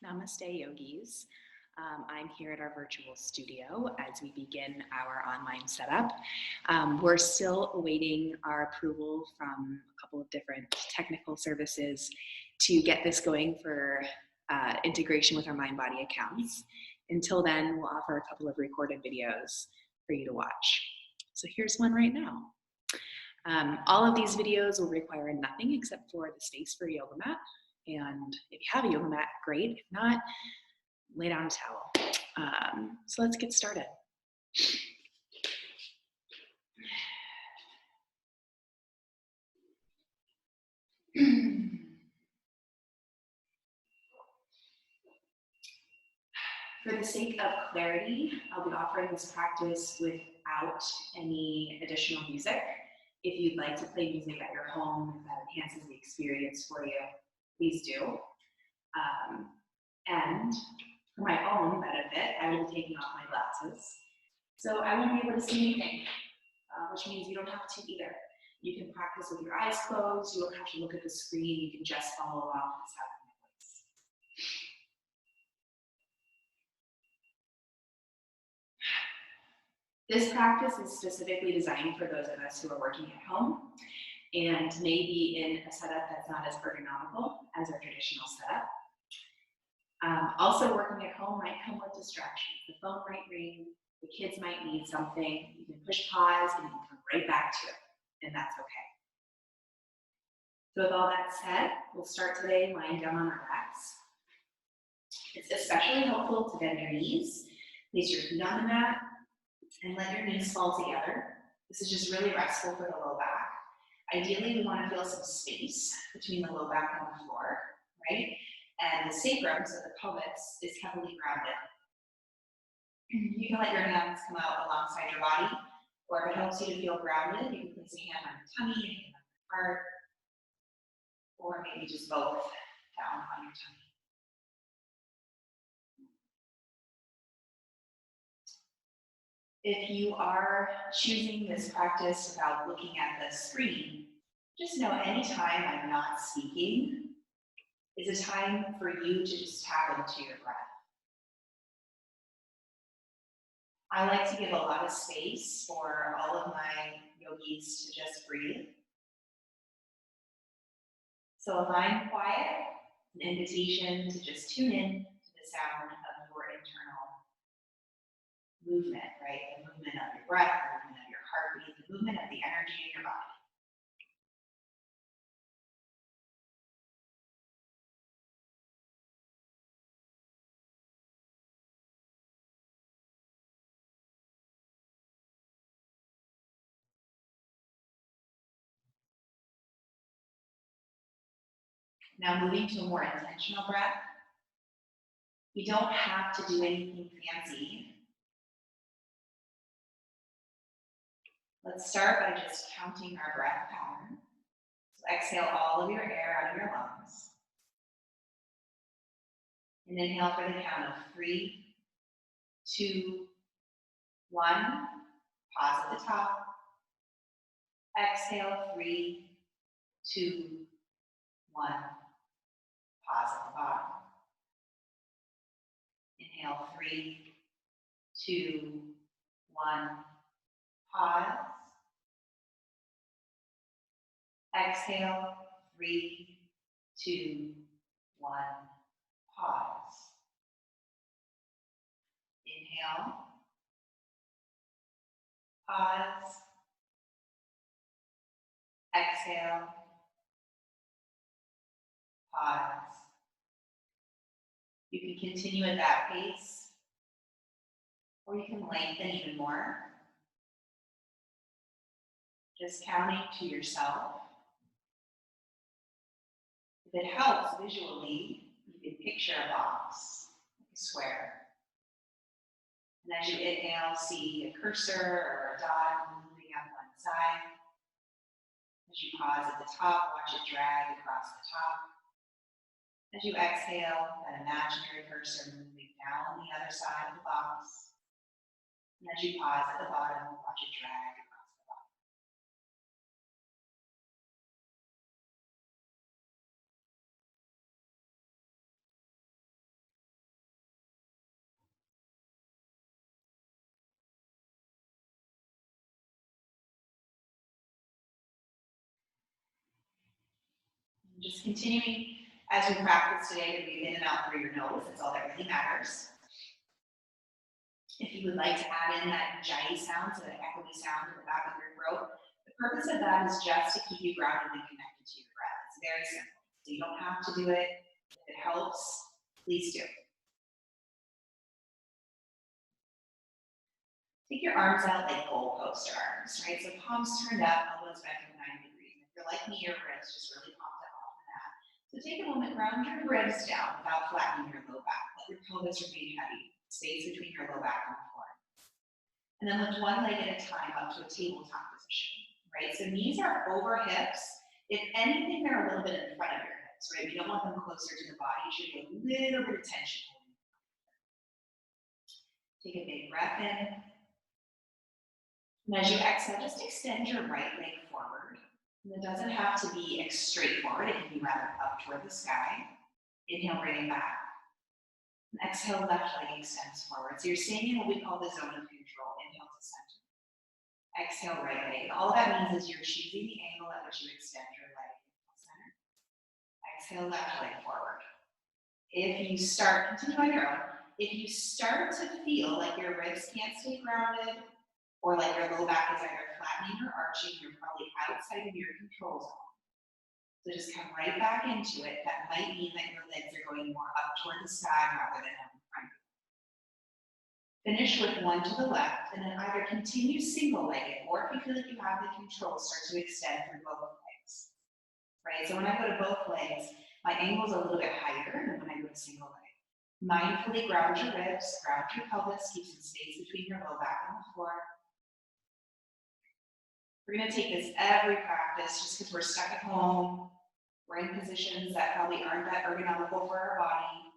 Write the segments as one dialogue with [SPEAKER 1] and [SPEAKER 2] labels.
[SPEAKER 1] Namaste, yogis. I'm here at our virtual studio as we begin our online setup. We're still awaiting our approval from a couple of different technical services to get this going for integration with our mind-body accounts. Until then, we'll offer a couple of recorded videos for you to watch. So here's one right now. All of these videos will require nothing except for the space for a yoga mat. And if you have a yoga mat, great. If not, lay down a towel. So let's get started. For the sake of clarity, I'll be offering this practice without any additional music. If you'd like to play music at your home, if that enhances the experience for you, please do. And for my own benefit, I will be taking off my glasses. So I won't be able to see anything, which means you don't have to either. You can practice with your eyes closed. You don't have to look at the screen. You can just follow along with the sound of my voice. This practice is specifically designed for those of us who are working at home and may be in a setup that's not as ergonomical as our traditional setup. Also, working at home might come with distractions. The phone might ring, the kids might need something. You can push pause and you can come right back to it, and that's okay. So with all that said, we'll start today lying down on our backs. It's especially helpful to bend your knees, place your feet on the mat, and let your knees fall together. This is just really restful for the low back. Ideally, we want to feel some space between the low back and the floor, right? And the sacrum, so the pelvis, is heavily grounded. You can let your hands come out alongside your body, or if it helps you to feel grounded, you can place a hand on your tummy, a hand on your heart, or maybe just both down on your tummy. If you are choosing this practice without looking at the screen, just know anytime I'm not speaking is a time for you to just tap into your breath. I like to give a lot of space for all of my yogis to just breathe. So if I'm quiet, an invitation to just tune in to the sound of your internal movement, right? The movement of your breath, the movement of your heartbeat, the movement of the energy in your body. Now moving to a more intentional breath. You don't have to do anything fancy. Let's start by just counting our breath pattern. So exhale all of your air out of your lungs. And inhale for the count of 3, 2, 1. Pause at the top. Exhale, 3, 2, 1. Pause at the bottom. Inhale, 3, 2, 1. Pause. Exhale, 3, 2, 1. Pause. Inhale. Pause. Exhale. Pause. You can continue at that pace, or you can lengthen even more. Just counting to yourself. If it helps visually, you can picture a box, like a square. And as you inhale, see a cursor or a dot moving up one side. As you pause at the top, watch it drag across the top. As you exhale, that imaginary cursor moving down the other side of the box. And as you pause at the bottom, watch it drag across the bottom. Just continuing as we practice today to breathe in and out through your nose. That's all that really matters. If you would like to add in that jai sound, so that echoey sound in the back of your throat, the purpose of that is just to keep you grounded and connected to your breath. It's very simple. So you don't have to do it. If it helps, please do. Take your arms out like goalpost arms, right? So palms turned up, elbows bent at 90 degrees. If you're like me, your ribs just really popped up off the mat. So take a moment, ground your ribs down without flattening your low back. Let your pelvis remain heavy. Space between your low back and the floor. And then lift one leg at a time up to a tabletop position, right? So knees are over hips. If anything, they're a little bit in front of your hips, right? We don't want them closer to the body. You should get a little bit of tension. Take a big breath in. And as you exhale, just extend your right leg forward. And it doesn't have to be straightforward. It can be rather up toward the sky. Inhale, bring it back. And exhale, left leg extends forward. So you're staying in what we call the zone of control. Inhale to center. Exhale, right leg. And all that means is you're choosing the angle at which you extend your leg. Inhale, center. Exhale, left leg forward. If you start, continue on your own. If you start to feel like your ribs can't stay grounded, or like your low back is either flattening or arching, you're probably outside of your control zone. So just come right back into it. That might mean that your legs are going more up toward the sky rather than up in front of you. Finish with one to the left, and then either continue single-legged, or if you feel like you have the control, start to extend through both legs. Right? So when I go to both legs, my angle is a little bit higher than when I go to single leg. Mindfully ground your ribs, ground your pelvis, keep some space between your low back and the floor. We're going to take this every practice just because we're stuck at home. We're in positions that probably aren't that ergonomical for our body.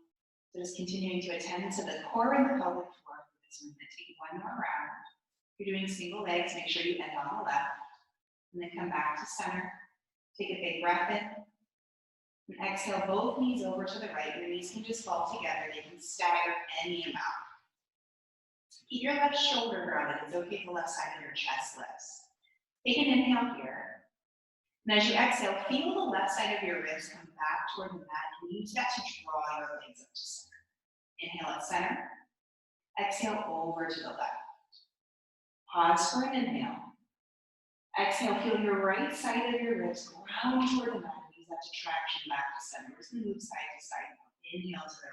[SPEAKER 1] So just continuing to attend to the core and the pelvic floor for this movement. Take one more round. If you're doing single legs, make sure you end on the left. And then come back to center. Take a big breath in. And exhale both knees over to the right. Your knees can just fall together. They can stagger any amount. Keep your left shoulder grounded. It's okay if the left side of your chest lifts. Take an inhale here. And as you exhale, feel the left side of your ribs come back toward the mat. And use that to draw your legs up to center. Inhale at center. Exhale over to the left. Pause for an inhale. Exhale, feel your right side of your ribs ground toward the mat. Use that to traction back to center. We're just going to move side to side now. Inhale to the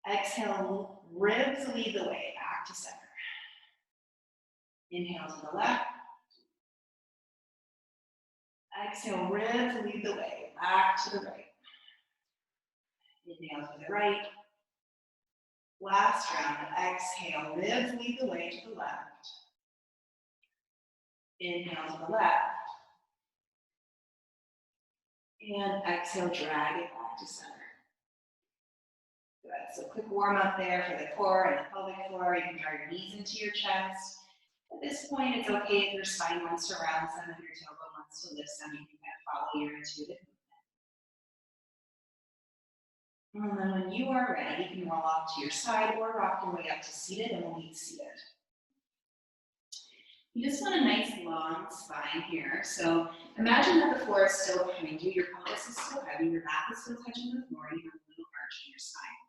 [SPEAKER 1] right. Exhale, ribs lead the way back to center. Inhale to the left. Exhale, ribs lead the way back to the right. Inhale to the right. Last round. Exhale, ribs lead the way to the left. Inhale to the left. And exhale, drag it back to center. Good. So quick warm up there for the core and the pelvic floor. You can draw your knees into your chest. At this point, it's okay if your spine wants to round some, if your tailbone wants to lift some, you can kind of follow your intuitive movement. And then when you are ready, you can roll off to your side or rock your way up to seated, and we'll meet seated. You just want a nice long spine here. So imagine that the floor is still behind you, your pelvis is still heavy, your back is still touching the floor, you have a little arch in your spine.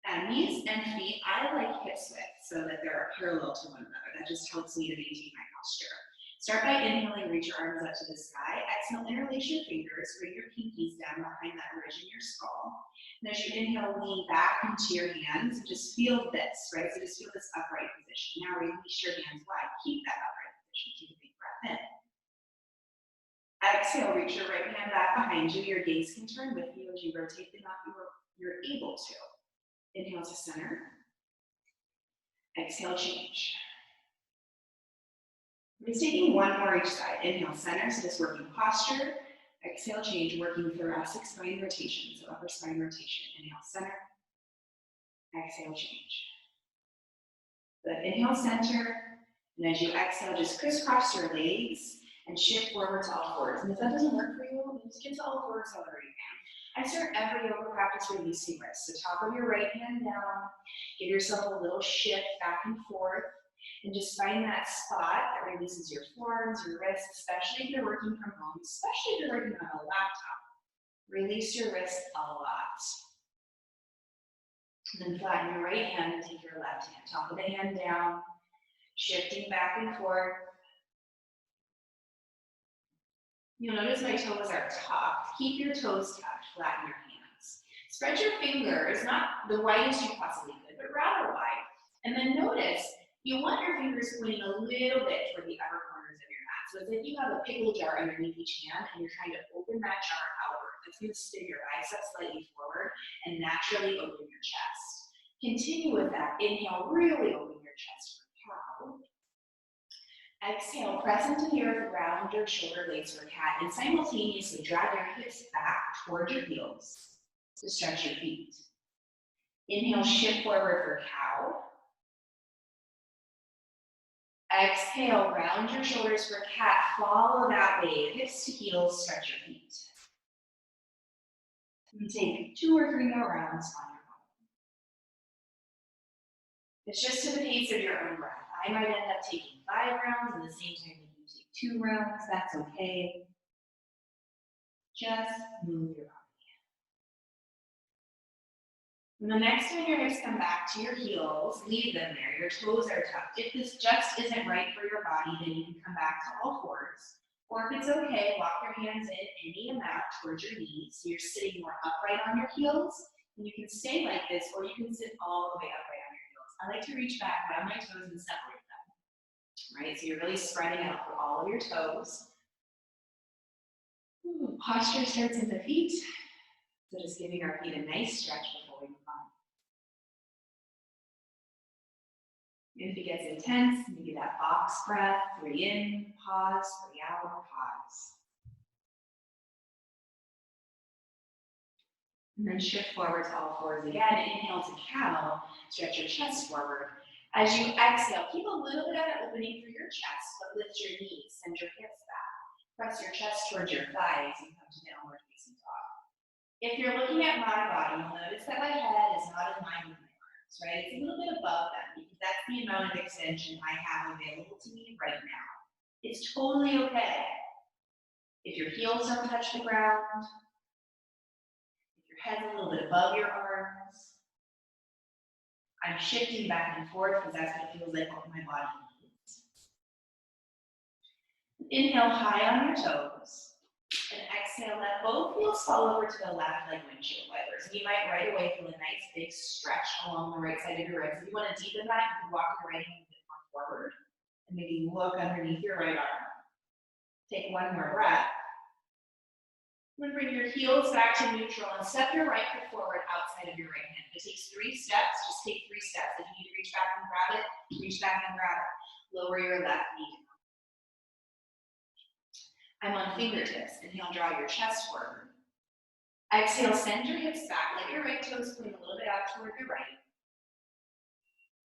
[SPEAKER 1] Now, knees and feet, I like hips width so that they're parallel to one another. That just helps me to maintain my posture. Start by inhaling, reach your arms up to the sky. Exhale, interlace your fingers, bring your pinkies down behind that ridge in your skull. And as you inhale, lean back into your hands and just feel this, right? So just feel this upright position. Now release your hands wide. Keep that upright position. Take a big breath in. Exhale, reach your right hand back behind you. Your gaze can turn with you as you rotate the knot you're able to. Inhale to center. Exhale, change. We're just taking one more each side. Inhale, center, so just working posture. Exhale, change, working thoracic spine rotation, so upper spine rotation. Inhale, center. Exhale, change. Good. Inhale, center. And as you exhale, just crisscross your legs and shift forward to all fours. And if that doesn't work for you, just get to all fours however you can. I start every yoga practice releasing wrists. So top of your right hand down, give yourself a little shift back and forth. And just find that spot that releases your forearms, your wrists, especially if you're working from home, especially if you're working on a laptop. Release your wrists a lot. And then flatten your right hand and take your left hand. Top of the hand down, shifting back and forth. You'll notice my toes are tucked. Keep your toes tucked, flatten your hands. Spread your fingers, not the widest you possibly could, but rather wide. And then notice, you want your fingers pointing a little bit toward the upper corners of your mat. So it's like you have a pickle jar underneath each hand and you're trying to open that jar outward. That's going to spin your biceps slightly forward and naturally open your chest. Continue with that. Inhale, really open your chest for cow. Exhale, press into the earth, round your shoulder blades for cat, and simultaneously drag your hips back toward your heels to stretch your feet. Inhale, shift forward for cow. Exhale, round your shoulders for cat. Follow that wave, hips to heels, stretch your feet. And take 2 or 3 more rounds on your own. It's just to the pace of your own breath. I might end up taking 5 rounds and the same time that you take 2 rounds. That's okay. Just move your body. And the next time your hips come back to your heels, leave them there. Your toes are tucked. If this just isn't right for your body, then you can come back to all fours. Or if it's okay, walk your hands in any amount towards your knees. So you're sitting more upright on your heels. And you can stay like this, or you can sit all the way upright on your heels. I like to reach back, grab my toes, and separate them. Right? So you're really spreading out for all of your toes. Ooh, posture starts in the feet. So just giving our feet a nice stretch before we move on. If it gets intense, maybe that box breath, 3 in, pause, 3 out, pause. And then shift forward to all fours again. Inhale to cow, stretch your chest forward. As you exhale, keep a little bit of an opening through your chest, but lift your knees, send your hips back. Press your chest towards your thighs and come to downward facing dog. If you're looking at my body, you'll notice that my head is not in line with my arms, right? It's a little bit above them because that's the amount of extension I have available to me right now. It's totally okay. If your heels don't touch the ground, if your head's a little bit above your arms, I'm shifting back and forth because that's what it feels like what my body needs. Inhale high on your toes. And exhale, let both heels fall over to the left like windshield wipers. And you might right away feel a nice big stretch along the right side of your ribs. If you want to deepen that, you can walk your right hand a bit more forward. And maybe look underneath your right arm. Take 1 more breath. And bring your heels back to neutral and step your right foot forward outside of your right hand. If it takes 3 steps, just take 3 steps. If you need to reach back and grab it, reach back and grab it. Lower your left knee. I'm on fingertips. Inhale, draw your chest forward. Exhale, send your hips back. Let your right toes point a little bit out toward the right.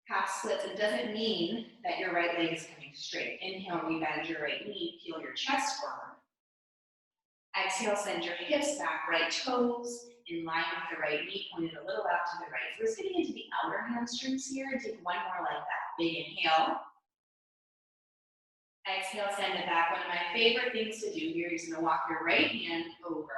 [SPEAKER 1] Half splits. It doesn't mean that your right leg is coming straight. Inhale, rebend your right knee. Peel your chest forward. Exhale, send your hips back. Right toes in line with the right knee, pointed a little out to the right. So we're getting into the outer hamstrings here. And take 1 more like that. Big inhale. Exhale, send it back. One of my favorite things to do here is going to walk your right hand over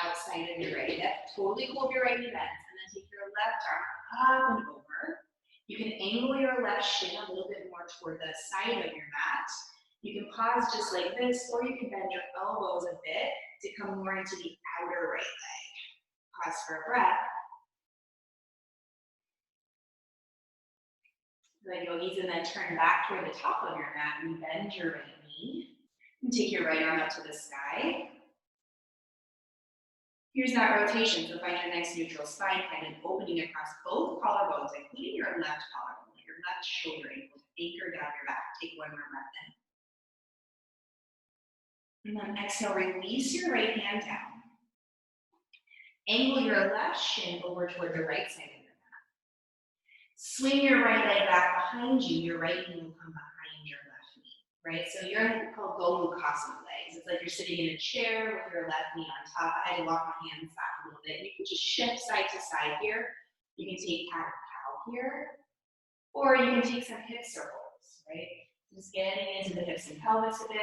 [SPEAKER 1] outside of your right hip. Totally cool if your right knee bends. And then take your left arm up and over. You can angle your left shin a little bit more toward the side of your mat. You can pause just like this, or you can bend your elbows a bit to come more into the outer right leg. Pause for a breath. Let yogis and then turn back toward the top of your mat and bend your right knee. And take your right arm up to the sky. Here's that rotation. So find your nice neutral spine, kind of opening across both collarbones, including your left collarbone, your left shoulder, able to anchor down your back. Take 1 more breath in. And then exhale, release your right hand down. Angle your left shin over toward the right side of your mat. Swing your right leg back behind you. Your right knee will come behind your left knee, right? So you're called Gomukhasana legs. It's like you're sitting in a chair with your left knee on top. I had to walk my hands back a little bit. You can just shift side to side here. You can take cat or cow here, or you can take some hip circles. pelvis, right? Just getting into the hips and pelvis a bit.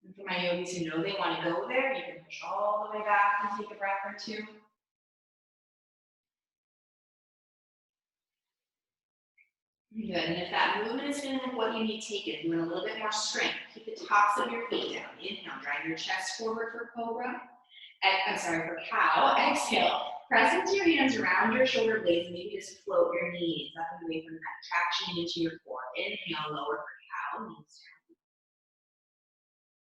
[SPEAKER 1] And for my yogis who know they want to go there, you can push all the way back and take a breath or two. Good, and if that movement is feeling like what you need, take it. Doing a little bit more strength. Keep the tops of your feet down. Inhale, drive your chest forward for cobra. For cow. Exhale, press into your hands around your shoulder blades and maybe just float your knees up and away from that traction into your core. Inhale, lower for cow, knees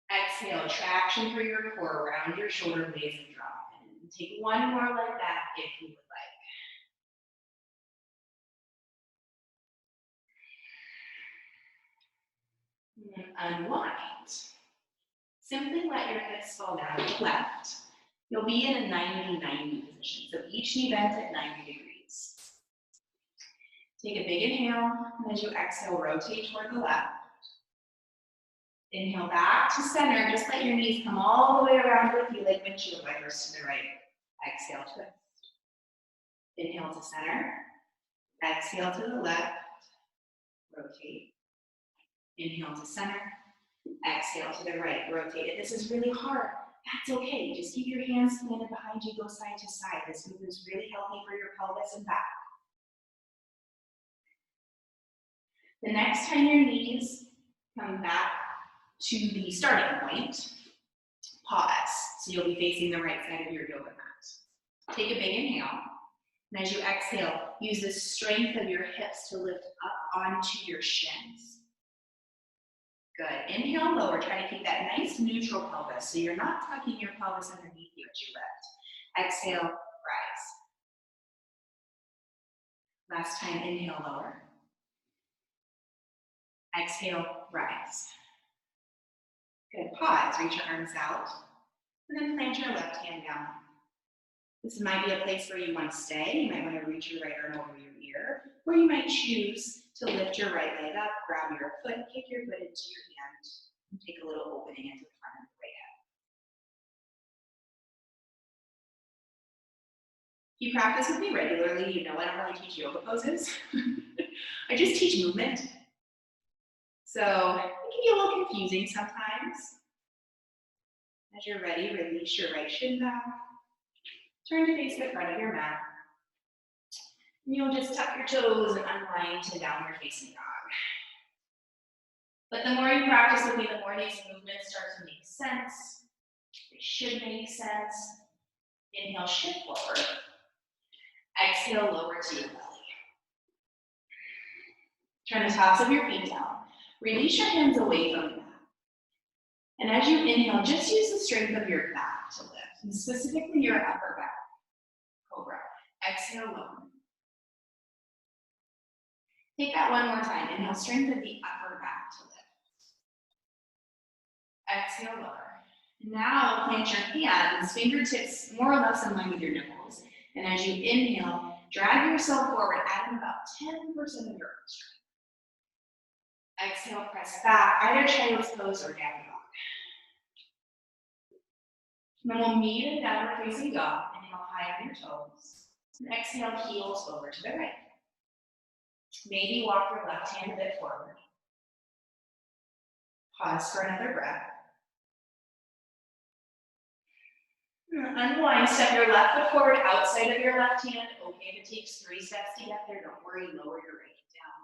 [SPEAKER 1] down. Exhale, traction for your core around your shoulder blades and drop in. Take one more like that if you would like. And unwind. Simply let your hips fall down to the left. You'll be in a 90-90 position, so each knee bent at 90 degrees. Take a big inhale, and as you exhale, rotate toward the left. Inhale back to center, just let your knees come all the way around with you like windshield wipers to the right. Exhale, twist. Inhale to center. Exhale to the left. Rotate. Inhale to center. Exhale to the right. Rotate. If this is really hard, that's okay. Just keep your hands planted behind you, go side to side. This movement is really healthy for your pelvis and back. The next time your knees come back to the starting point, pause. So you'll be facing the right side of your yoga mat. Take a big inhale. And as you exhale, use the strength of your hips to lift up onto your shins. Good. Inhale, lower. Try to keep that nice neutral pelvis so you're not tucking your pelvis underneath you as you lift. Exhale, rise. Last time, inhale, lower. Exhale, rise. Good. Pause. Reach your arms out. And then plant your left hand down. This might be a place where you want to stay. You might want to reach your right arm over your ear. Or you might choose to lift your right leg up, grab your foot, kick your foot into your hand, and take a little opening into the front of the right hip. If you practice with me regularly, you know I don't really teach yoga poses. I just teach movement. So it can be a little confusing sometimes. As you're ready, release your right shin back. Turn to face the front of your mat. And you'll just tuck your toes and unwind to downward facing dog. But the more you practice with me, the more these movements start to make sense. They should make sense. Inhale, shift forward. Exhale, lower to your belly. Turn the tops of your feet down. Release your hands away from the mat. And as you inhale, just use the strength of your back to lift, and specifically your upper back. Cobra. Exhale, lower. Take that one more time. Inhale, strengthen the upper back to lift. Exhale, lower. Now plant your hands, fingertips more or less in line with your nipples. And as you inhale, drag yourself forward, adding about 10% of your arm strength. Exhale, press back, either child's pose or down dog. And then we'll meet in downward facing dog. Inhale high on your toes. And exhale, heels over to the right. Maybe walk your left hand a bit forward. Pause for another breath. Unwind, step your left foot forward outside of your left hand. Okay, if it takes 3 steps to get there, don't worry, lower your right down.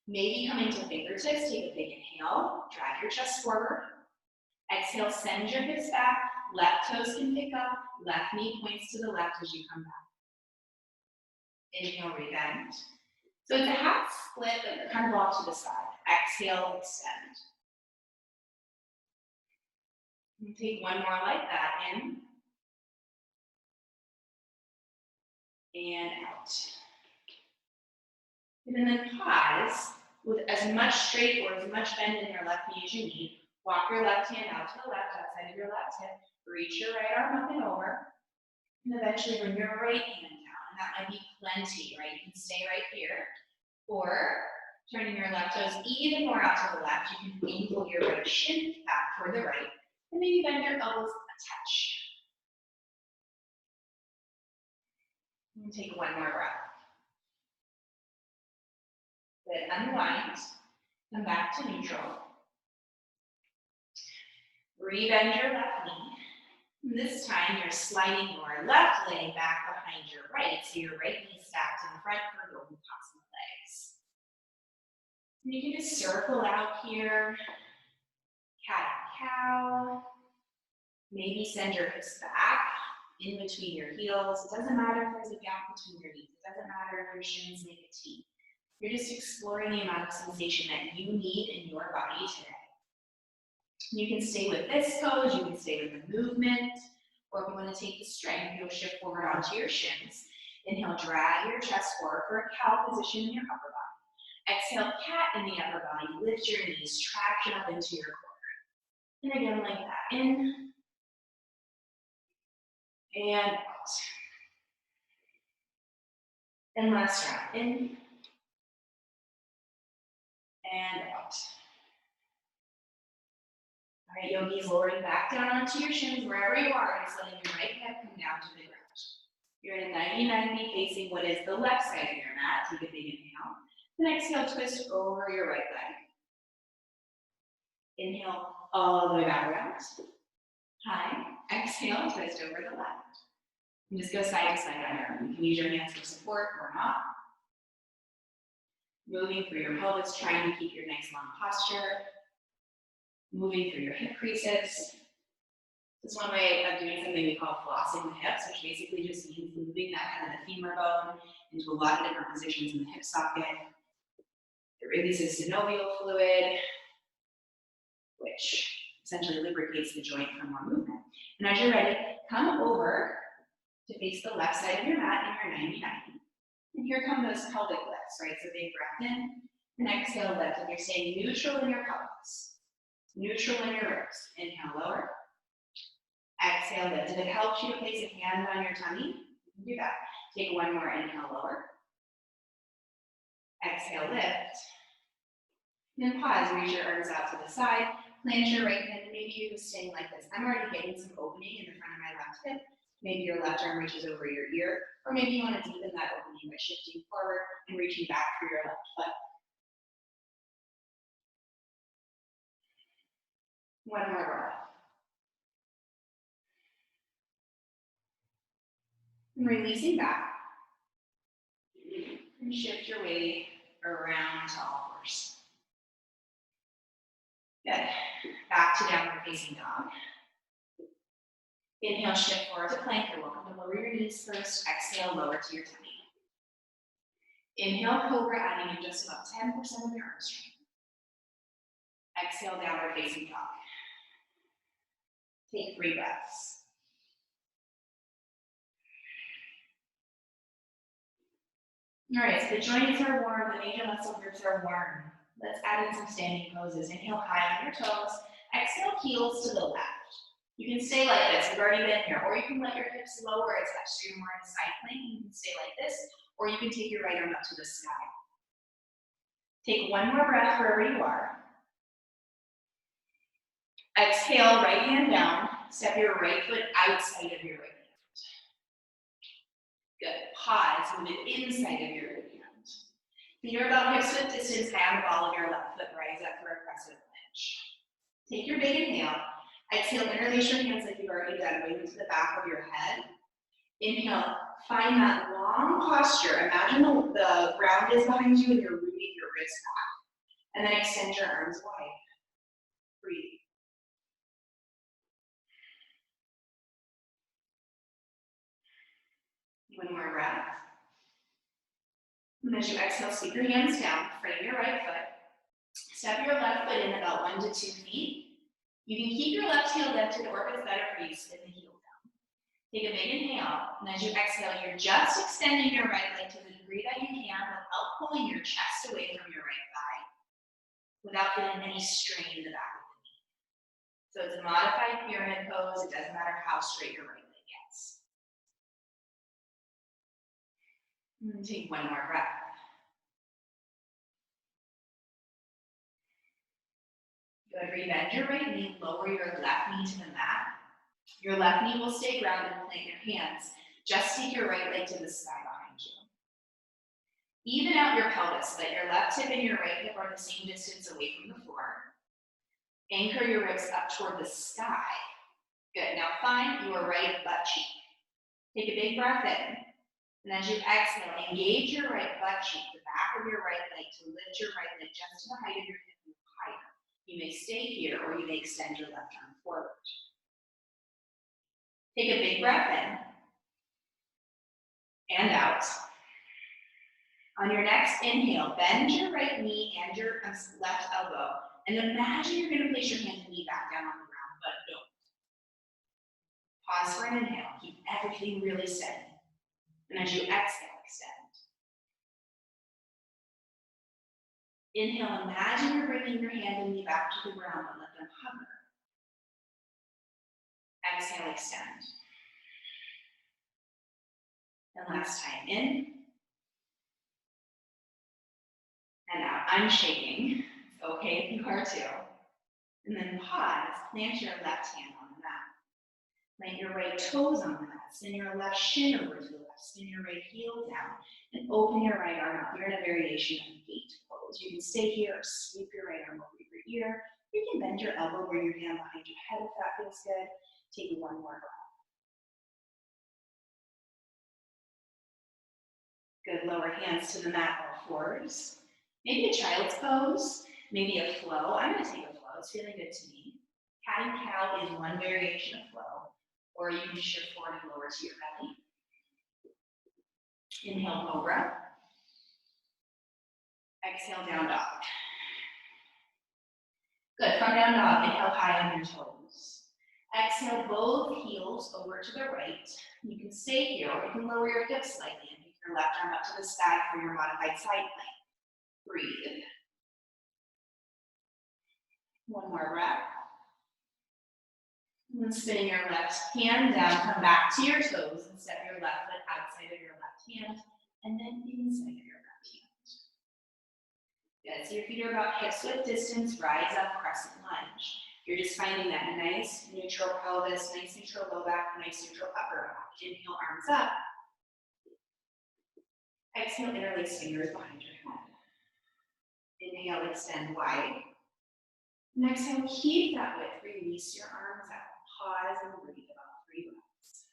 [SPEAKER 1] Maybe coming to fingertips, take a big inhale, drag your chest forward. Exhale, send your hips back, left toes can pick up, left knee points to the left as you come back. Inhale, rebend. So it's a half split, but kind of off to the side. Exhale, extend. And take one more like that, in. And out. And then pause with as much straight or as much bend in your left knee as you need. Walk your left hand out to the left, outside of your left hip. Reach your right arm up and over. And eventually bring your right hand down. And that might be plenty, right? You can stay right here. Or turning your left toes even more out to the left, you can angle your right shin back toward the right. And maybe bend your elbows a touch. And take one more breath. Good, unwind, come back to neutral. Rebend your left knee. And this time you're sliding your left leg back behind your right, so your right knee stacked in front for golden possum legs. And you can just circle out here, cat-cow. Maybe send your hips back in between your heels. It doesn't matter if there's a gap between your knees. It doesn't matter if your shins make a T. You're just exploring the amount of sensation that you need in your body today. You can stay with this pose, you can stay with the movement, or if you want to take the strength, you'll shift forward onto your shins. Inhale, drag your chest forward for a cow position in your upper body. Exhale, cat in the upper body. Lift your knees, traction up into your core. And again, like that. In and out. And last round. In and out. All right, yogis, lowering back down onto your shins wherever you are, and just letting your right hip come down to the ground. You're in a 90-90 facing what is the left side of your mat. Take a big inhale. Then exhale, twist over your right leg. Inhale all the way back around. High. Exhale, twist over the left. And just go side to side on your own. You can use your hands for support or not. Moving through your pelvis, trying to keep your nice long posture. Moving through your hip creases. This is one way of doing something we call flossing the hips, which basically just means moving that kind of the femur bone into a lot of different positions in the hip socket. It releases synovial fluid, which essentially lubricates the joint for more movement. And as you're ready, come over to face the left side of your mat in your 90-90. And here come those pelvic lifts, right? So big breath in, and exhale, lift. And you're staying neutral in your pelvis, neutral in your ribs. Inhale, lower. Exhale, lift. If it helps you to place a hand on your tummy, you can do that. Take one more, inhale, lower. Exhale, lift. And then pause, reach your arms out to the side, plant your right hand, and maybe you're just staying like this. I'm already getting some opening in the front of my left hip. Maybe your left arm reaches over your ear, or maybe you want to deepen that opening by shifting forward and reaching back for your left foot. One more breath. And releasing back. And shift your weight around to all fours. Good. Back to downward facing dog. Inhale, shift forward to plank. You're welcome to lower your knees first. Exhale, lower to your tummy. Inhale, cobra, adding in just about 10% of your arm strength. Exhale, downward facing dog. Take 3 breaths. All right, so the joints are warm, the major muscle groups are warm. Let's add in some standing poses. Inhale high on your toes. Exhale, heels to the left. You can stay like this. We've already been here. Or you can let your hips lower a touch so you're more in a side plank. You can stay like this. Or you can take your right arm up to the sky. Take one more breath wherever you are. Exhale, right hand down. Step your right foot outside of your right hand. Good. Pause. Move it inside of your right hand. Feet are about hips width distance high on the ball of your left foot. Rise up for a crescent lunge. Take your big inhale. Exhale, interlace your hands like you've already done. Bring them to the back of your head. Inhale. Find that long posture. Imagine the ground is behind you and you're rooting your wrists back. And then extend your arms wide. Breathe. One more breath. And as you exhale, sweep your hands down. Frame your right foot. Step your left foot in about 1 to 2 feet. You can keep your left heel lifted, or if it's better for you, spin the heel down. Take a big inhale, and as you exhale, you're just extending your right leg to the degree that you can without pulling your chest away from your right thigh, without feeling any strain in the back of the knee. So it's a modified pyramid pose. It doesn't matter how straight your right leg gets. And take one more breath. Good. Rebend your right knee, lower your left knee to the mat. Your left knee will stay grounded and plant your hands. Just take your right leg to the sky behind Even out your pelvis so that your left hip and your right hip are the same distance away from the floor. Anchor your ribs up toward the sky. Good. Now find your right butt cheek. Take a big breath in. And as you exhale, engage your right butt cheek, the back of your right leg, to lift your right leg just to the height of your hip and higher. You may stay here or you may extend your left arm forward. Take a big breath in and out. On your next inhale, bend your right knee and your left elbow, and imagine you're going to place your hand and knee back down on the ground, but don't. Pause for an inhale. Keep everything really steady. And as you exhale, extend. Inhale, imagine you're bringing your hand and knee back to the ground, but let them hover. Exhale, extend. And last time, in and out. I'm shaking. It's okay if you are too. And then pause, plant your left hand on the mat. Plant your right toes on the mat. Spin your left shin over to the left. Spin your right heel down. And open your right arm up. You're in a variation of gate pose. You can stay here or sweep your right arm over your ear. You can bend your elbow, bring your hand behind your head if that feels good. Take one more breath. Good, lower hands to the mat or fours. Maybe a child's pose, maybe a flow. I'm gonna take a flow, it's feeling good to me. Cat and cow is one variation of flow, or you can shift forward and lower to your belly. Inhale, cobra. Exhale, down dog. Good, from down dog, inhale high on your toes. Exhale, both heels over to the right. You can stay here, or you can lower your hips slightly and take your left arm up to the sky for your modified side plank. Breathe. One more breath. And then spin your left hand down, come back to your toes and step your left foot outside of your left hand and then inside of your left hand. Good, so your feet are about hips width distance, rise up, crescent lunge. You're just finding that nice neutral pelvis, nice neutral low back, nice neutral upper back. Inhale, arms up. Exhale, interlace fingers behind your head. Inhale, extend wide. And exhale, keep that width. Release your arms out. Pause and breathe about 3 breaths.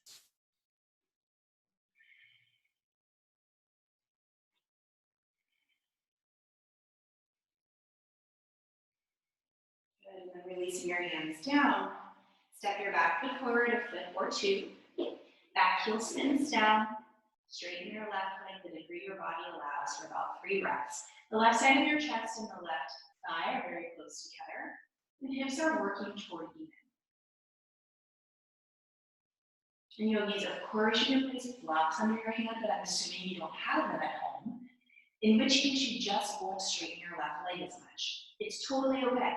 [SPEAKER 1] Good, and then releasing your hands down. Step your back foot forward a foot or 2. Back heel spins down. Straighten your left leg the degree your body allows for about 3 breaths. The left side of your chest and the left thigh are very close together. And hips are working toward even. And yogis, of course, you can place blocks under your hand, but I'm assuming you don't have them at home, in which case you just won't straighten your left leg as much. It's totally okay.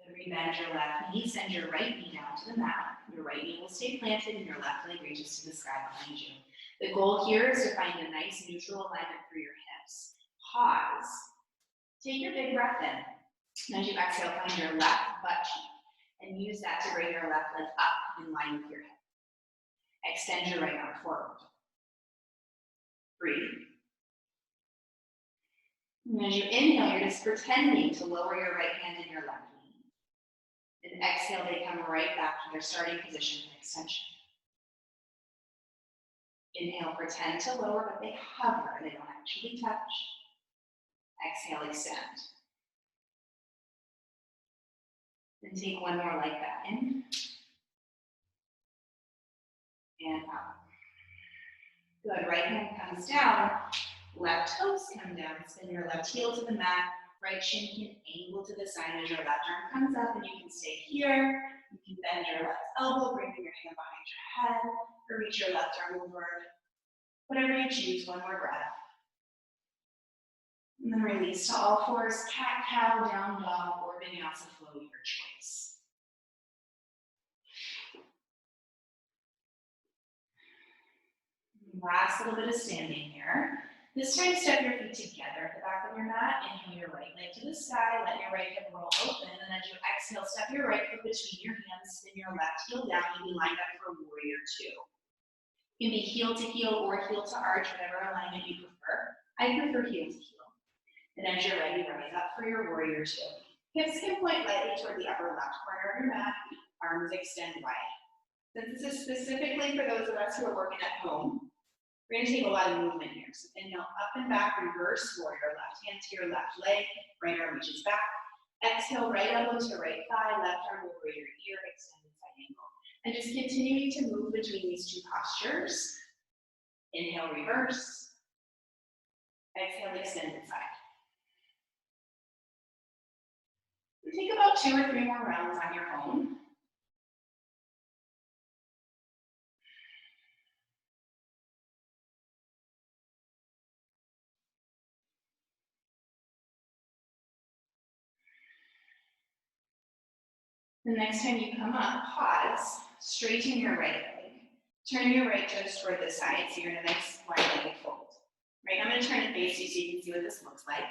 [SPEAKER 1] Rebend your left knee, send your right knee down to the mat. Your right knee will stay planted and your left leg reaches to the sky behind you. The goal here is to find a nice neutral alignment for your hips. Pause. Take your big breath in. And as you exhale, find your left butt cheek and use that to bring your left leg up in line with your hip. Extend your right arm forward. Breathe. And as you inhale, you're just pretending to lower your right hand and your left knee. And exhale, they come right back to their starting position of extension. Inhale, pretend to lower, but they hover, they don't actually touch. Exhale, extend. And take one more like that, in and out. Good, right hand comes down, left toes come down, spin your left heel to the mat, right shin can angle to the side as your left arm comes up, and you can stay here. You can bend your left elbow, bringing your hand behind your head, or reach your left arm over. Whatever you choose, one more breath. And then release to all fours, cat, cow, down dog, or vinyasa flow, your choice. Last little bit of standing here. This time, step your feet together at the back of your mat. Inhale your right leg to the sky. Let your right hip roll open. And as you exhale, step your right foot between your hands. Spin your left heel down. Maybe line up for warrior two. You can be heel to heel or heel to arch, whatever alignment you prefer. I prefer heel to heel. And as you're ready, rise up for your warrior two. Hips can point lightly toward the upper left corner of your mat. Arms extend wide. Since this is specifically for those of us who are working at home, we're going to take a lot of movement here. So inhale, up and back, reverse warrior. Left hand to your left leg, right arm reaches back. Exhale, right elbow to right thigh, left arm over your ear, extended side angle. And just continuing to move between these two postures. Inhale, reverse. Exhale, extended side. Take about 2 or 3 more rounds on your own. The next time you come up, pause, straighten your right leg. Turn your right toes toward the side so you're in a nice wide-legged fold. Right, I'm going to turn it face you so you can see what this looks like.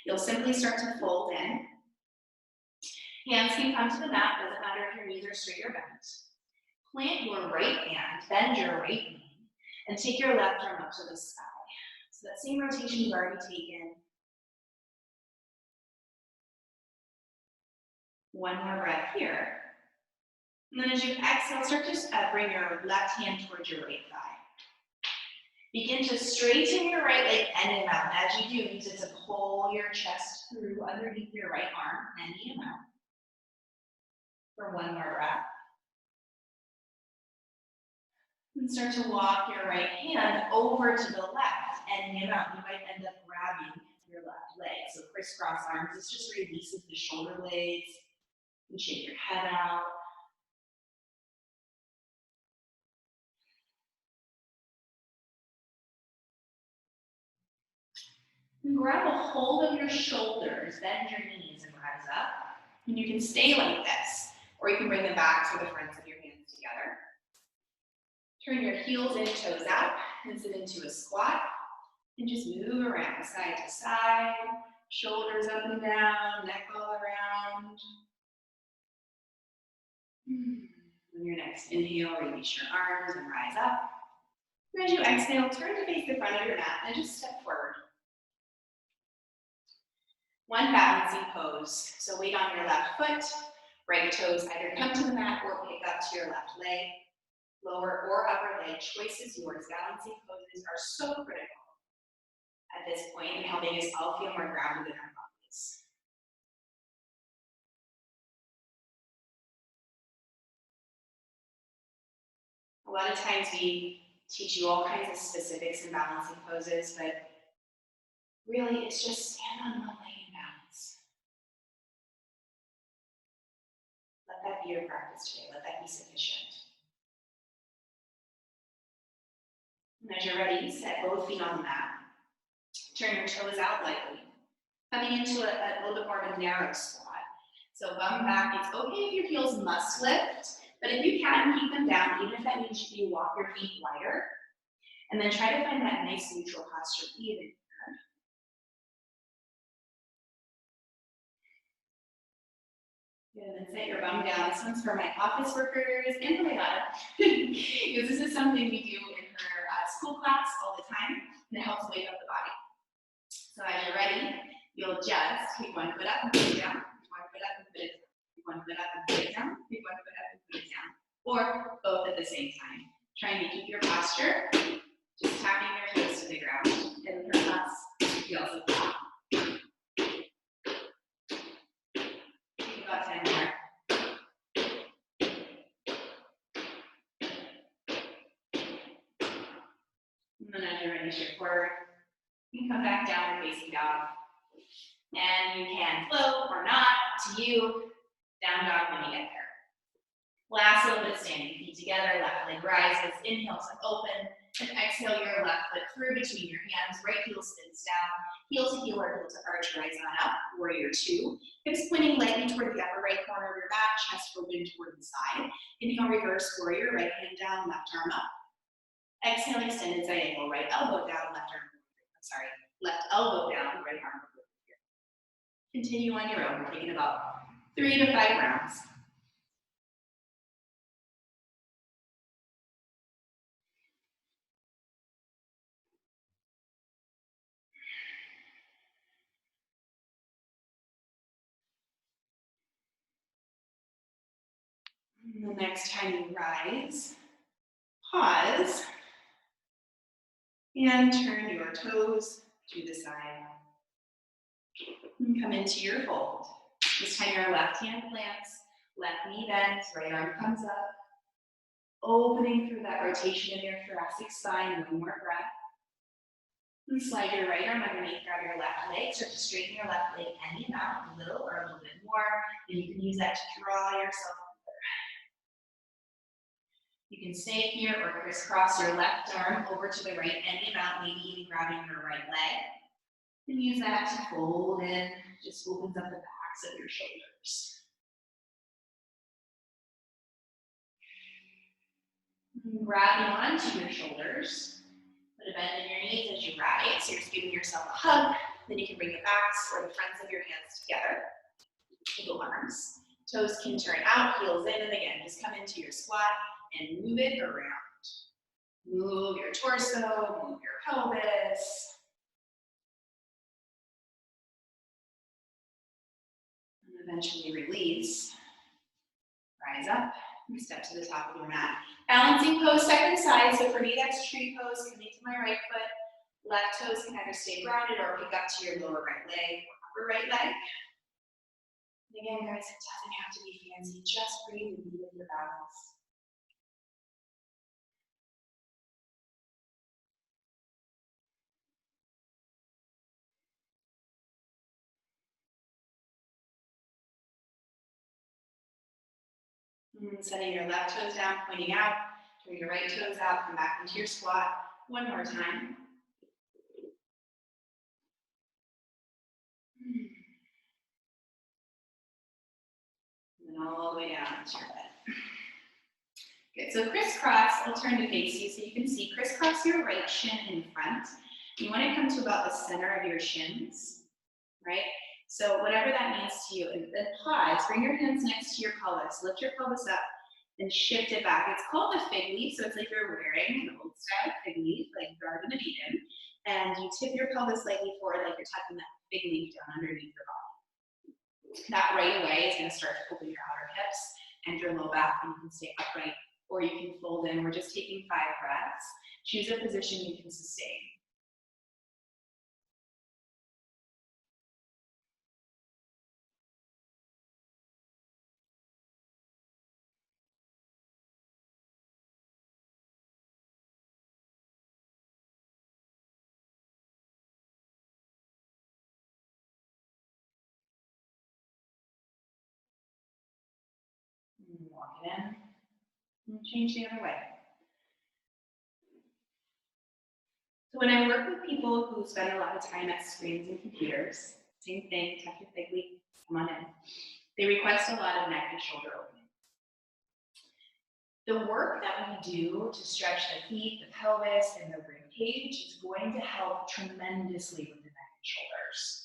[SPEAKER 1] You'll simply start to fold in. Hands can come to the mat, doesn't matter if your knees are straight or bent. Plant your right hand, bend your right knee, and take your left arm up to the sky. So that same rotation you've already taken. One more breath here. And then as you exhale, start to bring your left hand towards your right thigh. Begin to straighten your right leg and out. As you do, use it to pull your chest through underneath your right arm and knee out. For one more breath. And start to walk your right hand over to the left and knee out. You might end up grabbing your left leg. So crisscross arms. This just releases the shoulder blades. You shake your head out. And grab a hold of your shoulders, bend your knees and rise up. And you can stay like this, or you can bring them back to the fronts of your hands together. Turn your heels in, toes out, and sit into a squat. And just move around side to side, shoulders up and down, neck all around. On your next inhale, release your arms and rise up. And as you exhale, turn to face the front of your mat and just step forward. One balancing pose. So weight on your left foot, right toes either come to the mat or pick up to your left leg. Lower or upper leg, choice is yours. Balancing poses are so critical at this point in helping us all feel more grounded in our bodies. A lot of times we teach you all kinds of specifics in balancing poses, but really it's just stand on one leg and balance. Let that be your practice today. Let that be sufficient. And as you're ready, set both feet on the mat. Turn your toes out lightly. Coming into a little bit more of a narrow squat. So bum back. It's okay if your heels must lift, but if you can, keep them down, even if that means you walk your feet wider. And then try to find that nice neutral posture even here. Good, and then set your bum down. This one's for my office workers and for my daughter. Because this is something we do in her school class all the time, and it helps wake up the body. So as you're ready, you'll just pick one foot up and put it down, pick one foot up and put it down, pick one foot up and put it down, pick one foot up and put it down, or both at the same time. Trying to keep your posture, just tapping your toes to the ground. And for us, you also clap. About 10 more. And then as you're ready, shift forward. You can come back down and facing dog. And you can float or not, up to you. Down dog when you get there. Last little bit of standing, feet together, left leg rises, inhale to open, and exhale your left foot through between your hands, right heel spins down, heel to heel or heel to arch, rise on up, warrior two. Hips pointing lightly toward the upper right corner of your mat, chest open toward the side. Inhale, reverse warrior, right hand down, left arm up. Exhale, extended side angle, right elbow down, left elbow down, right arm over here. Continue on your own. We're taking about 3 to 5 rounds. The next time you rise, pause and turn your toes to the side. And come into your fold. This time your left hand plants, left knee bends, right arm comes up. Opening through that rotation in your thoracic spine, one more breath. And slide your right arm underneath, grab your left leg, start to straighten your left leg any amount, a little or a little bit more, and you can use that to draw yourself over. You can stay here or crisscross your left arm over to the right any amount, maybe even grabbing your right leg. And use that to fold in, just opens up the backs of your shoulders. Grabbing onto your shoulders. Put a bend in your knees as you rise. So you're just giving yourself a hug. Then you can bring the backs or the fronts of your hands together. Little arms. Toes can turn out, heels in, and again, just come into your squat and move it around. Move your torso, move your pelvis. And eventually release. Rise up. Step to the top of your mat. Balancing pose, second side. So for me, that's tree pose. Coming to my right foot. Left toes can either stay grounded or pick up to your lower right leg or upper right leg. And again, guys, it doesn't have to be fancy. Just breathe and be with your balance. And setting your left toes down, pointing out. Turn your right toes out. Come back into your squat. One more time. And then all the way down into your bed. Good, so crisscross, I'll turn to face you so you can see. Crisscross your right shin in front. You want to come to about the center of your shins, right? So whatever that means to you, and then pause, bring your hands next to your pelvis, lift your pelvis up and shift it back. It's called a fig leaf, so it's like you're wearing an old style fig leaf, like garden of Eden, and you tip your pelvis slightly forward like you're tucking that fig leaf down underneath your body. That right away is going to start to open your outer hips and your low back, and you can stay upright or you can fold in. We're just taking 5 breaths. Choose a position you can sustain. And walk it in and change the other way. So when I work with people who spend a lot of time at screens and computers, same thing, tuck your fig leaf, come on in. They request a lot of neck and shoulder opening. The work that we do to stretch the feet, the pelvis, and the rib cage is going to help tremendously with the neck and shoulders.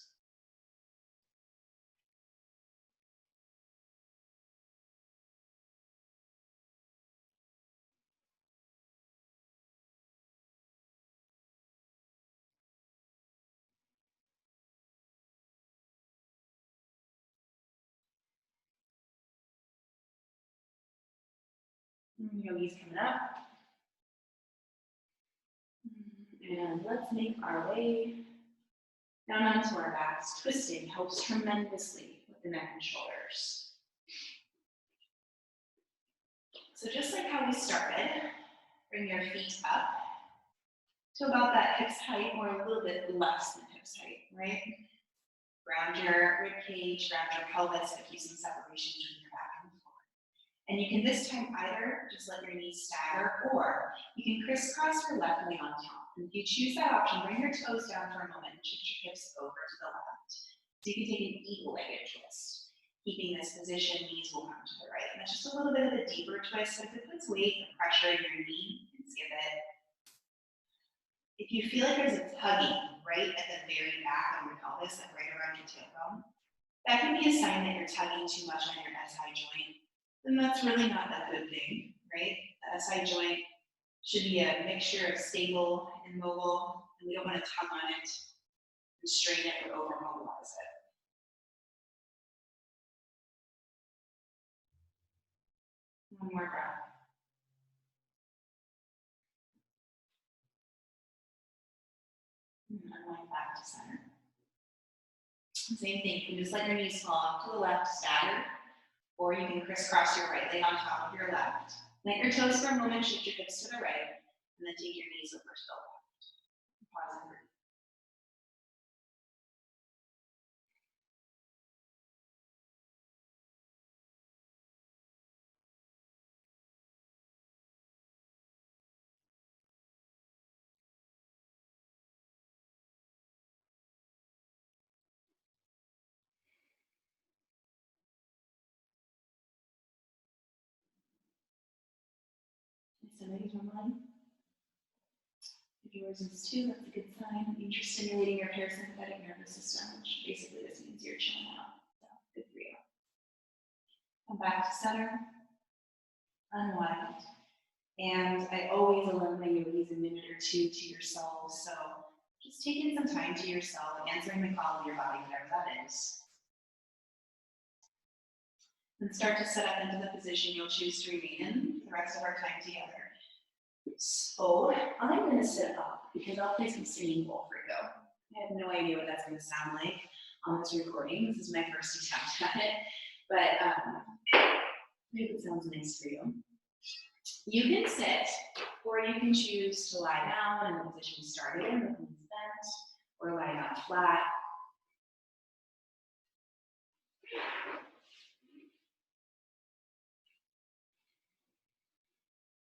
[SPEAKER 1] Yogi's coming up. And let's make our way down onto our backs. Twisting helps tremendously with the neck and shoulders. So just like how we started, bring your feet up to about that hips height or a little bit less than hips height, right? Ground your rib cage, ground your pelvis to keep some separation between your back and the floor. And you can this time either just let your knees stagger or you can crisscross your left leg on top. And if you choose that option, bring your toes down for a moment and shift your hips over to the left. So you can take an eagle-legged twist. Keeping this position, knees will come to the right. And that's just a little bit of a deeper twist. So if it puts weight and pressure in your knee, you can skip it. If you feel like there's a tugging right at the very back of your pelvis, like right around your tailbone, that can be a sign that you're tugging too much on your SI joint. And that's really not a good thing, right? The SI joint should be a mixture of stable and mobile, and we don't want to tug on it, strain it, or over-mobilize it. One more breath. And unwind back to center. Same thing, you can just let your knees fall off to the left, stagger, or you can crisscross your right leg on top of your left. Plant your toes for a moment, shift your hips to the right, and then take your knees over to the left. Pause and breathe. Somebody's online. If yours is too, that's a good sign. That means you're stimulating your parasympathetic nervous system, which basically this means you're chilling out. So good for you. Come back to center. Unwind. And I always allow my yogis a minute or two to yourself. So just taking some time to yourself, answering the call of your body, whatever that is. And start to set up into the position you'll choose to remain in for the rest of our time together. So I'm going to sit up because I'll play some singing bowl for you. I have no idea what that's going to sound like on this recording. This is my first attempt at it, but maybe it sounds nice for you. You can sit, or you can choose to lie down in the position you started in, with knees bent, or lie down flat.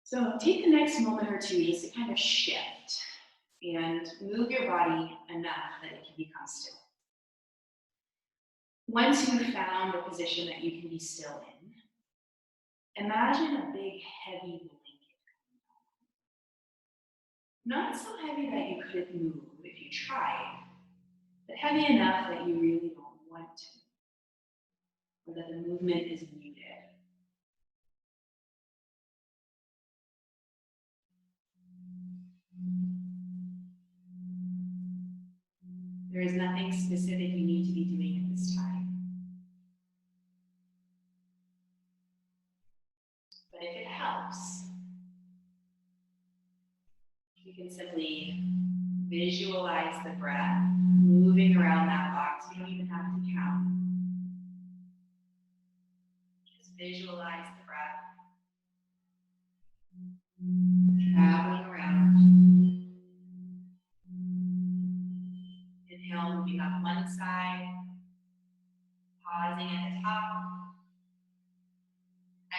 [SPEAKER 1] So take the next moment or two just to kind of shift and move your body enough that it can become still. Once you've found a position that you can be still in, imagine a big heavy blanket. Not so heavy that you couldn't move if you tried, but heavy enough that you really don't want to, or that the movement is muted. There is nothing specific you need to be doing at this time. But if it helps, you can simply visualize the breath moving around that box. You don't even have to count. Just visualize the breath traveling around. Inhale, moving up one side, pausing at the top.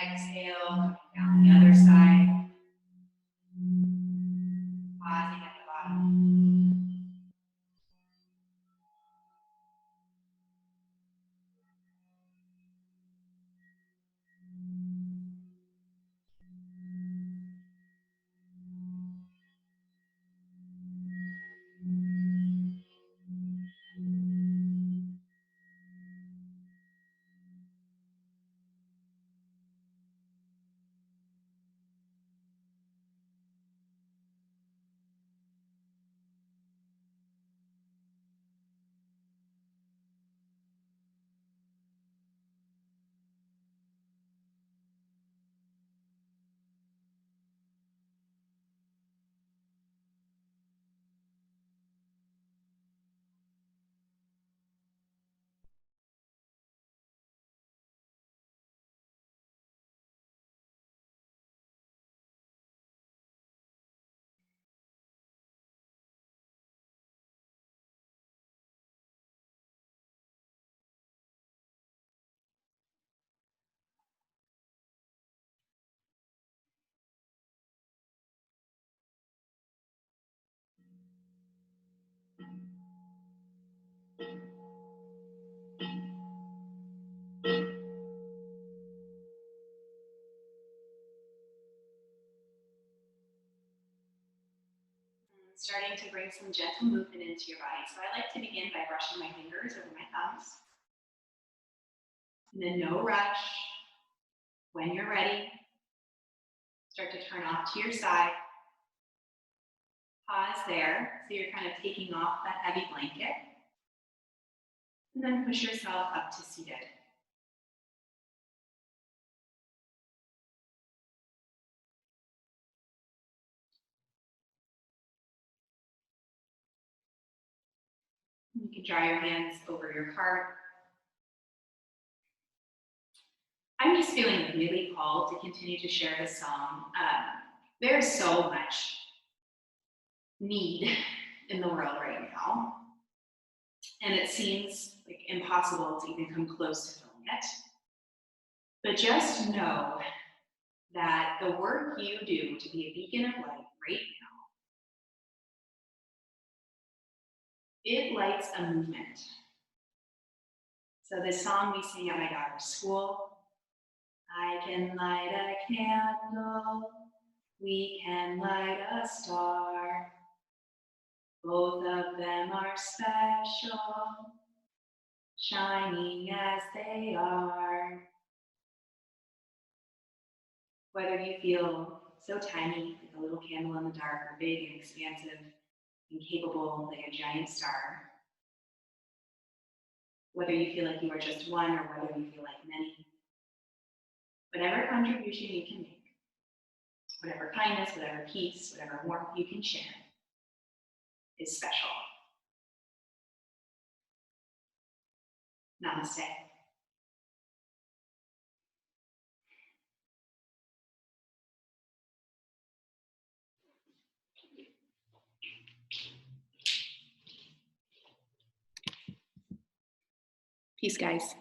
[SPEAKER 1] Exhale, coming down the other side, pausing at the bottom. Starting to bring some gentle movement into your body. So I like to begin by brushing my fingers over my thumbs. And then no rush. When you're ready, start to turn off to your side. Pause there. So you're kind of taking off that heavy blanket. And then push yourself up to seated. You can dry your hands over your heart. I'm just feeling really called to continue to share this song. There's so much need in the world right now, and it seems like impossible to even come close to filling it. But just know that the work you do to be a beacon of light right now, it lights a movement. So this song we sing at my daughter's school, I can light a candle, we can light a star. Both of them are special, shining as they are. Whether you feel so tiny, like a little candle in the dark, or big and expansive and capable like a giant star, whether you feel like you are just one or whether you feel like many, whatever contribution you can make, whatever kindness, whatever peace, whatever warmth you can share is special. Namaste. Peace, guys.